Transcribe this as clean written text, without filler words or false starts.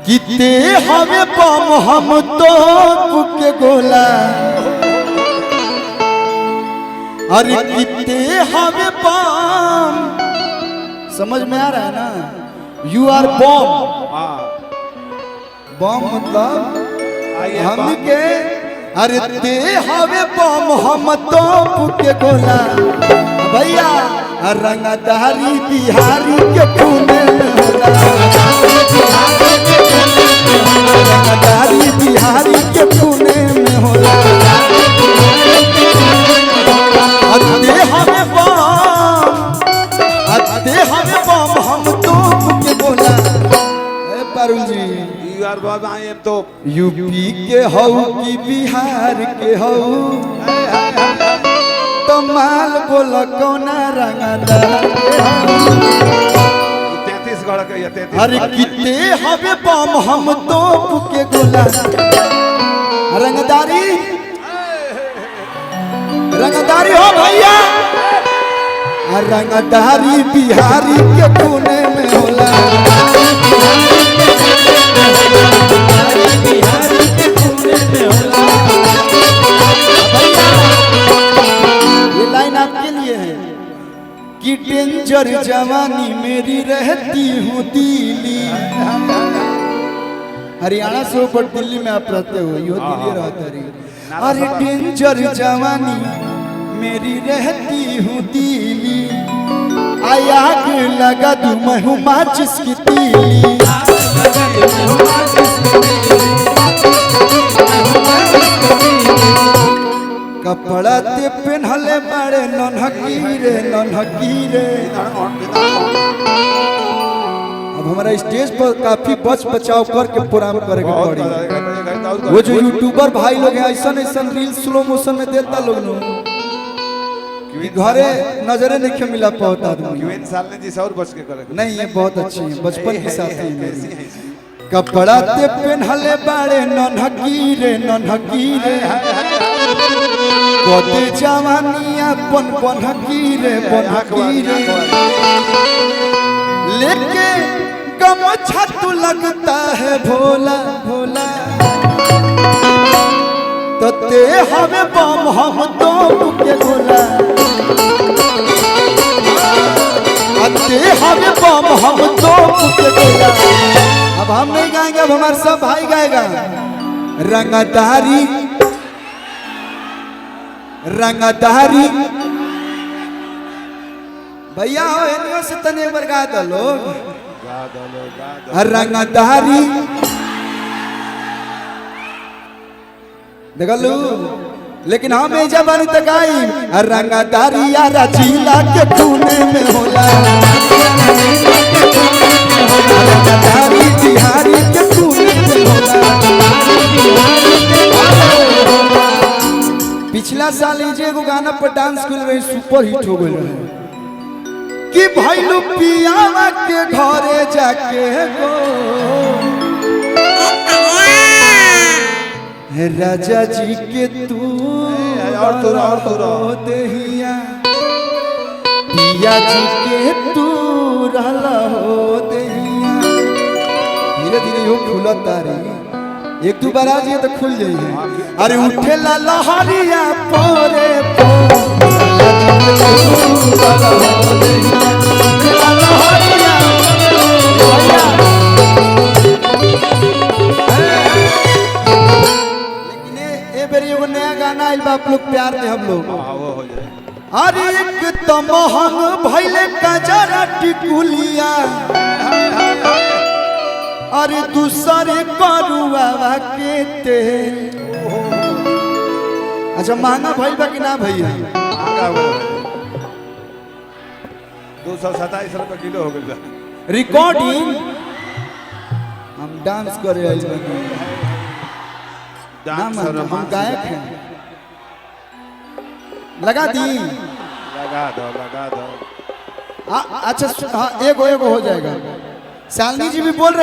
किते हवे बम हम तो के गोला। अरे किते हवे बम, समझ में आ रहा है ना? यू आर बम। बम मतलब हम के। अरे ते हवे बम हम तो के गोला भैया। रंगदारी बिहारी के पुणे में होला। रंगदारी बिहारी के पुणे में होला। अते हमें बम हम तो के बोला। पारुल जी यार बाबा आए तो यूपी के हऊ की बिहार के हऊ तो माल बोल कौना रंगदार के हऊ। 33 गढ़ के 33। अरे किते हवे बम हम तो के गोला। रंगदारी रंगदारी हो भैया। रंगदारी बिहारी के पुणे में होला। बिहारी के पुणे में होला। ये लाइन आपके लिए है कि डेंजर जवानी मेरी रहती हूँ दिल्ली। हरियाणा से ऊपर दिल्ली में आप रहते हो, यो दिल्ली रहते रही। अरे डेंजर जवानी मेरी रहती हूँ दिल्ली। आग लगा दूं मैं हूँ माचिस की तीली। कपड़ा ते पहनले बड़े नन्हकीरे नन्हकीरे। अब हमारा स्टेज पर काफी बच बचाव करके प्रोग्राम करेगा पड़ी। वो जो यूट्यूबर भाई लोग हैं ऐसा ऐसा रील स्लो मोशन में देता लोग घरे नजरे नहीं मिला पाता आदमी। नहीं ये बहुत अच्छी है, बचपन के साथ ही। कपड़ा ते पहनले बड़े नन्हकीरे नन्हकीरे। कोते जवानिया पन पनहकीरे पनहकीरे। लेके गमछा तू लगता है भोला भोला। तो ते हमें बम हम तो के गोला। ते हमें बम हम तो के गोला। अब हम नहीं गाएंगे, अब हमारे सब भाई गाएगा। रंगदारी रंगदारी भैया हो इनको से तने पर गा दो लोग। रंगदारी देखलू, लेकिन हम एजा बनी तक आई। रंगदारी यारा जिला के पुणे में होला। रंगदारी बिहारी के पुणे में होला। पिछला साल जे एगो गाना पर डांस कर रहे सुपर हिट हो गए कि भैलू पियावा के घरे जाके गो राजा जी के तू और दहिया पिया जी के तू रहला हो दहिया। धीरे धीरे यो खुलत तारी, एक दो बार आ जाइए तो खुल जाइए। अरे उठे ला लहरिया पोरे पो नया गाना आइल बा, आप लोग प्यार दे हम लोग। अरे एक तमहंग भइले कजरा टिकुलिया। अरे दूसरे करुआ के तेल। अच्छा महंगा भइल बा कि ना भैया? 227 रुपए किलो हो गया। रिकॉर्डिंग हम डांस करे आइल बा। हम गायक हैं। लगा दी, लगा दो। अच्छा हाँ, एगो हो जाएगा। शालिनी जी भी बोल रही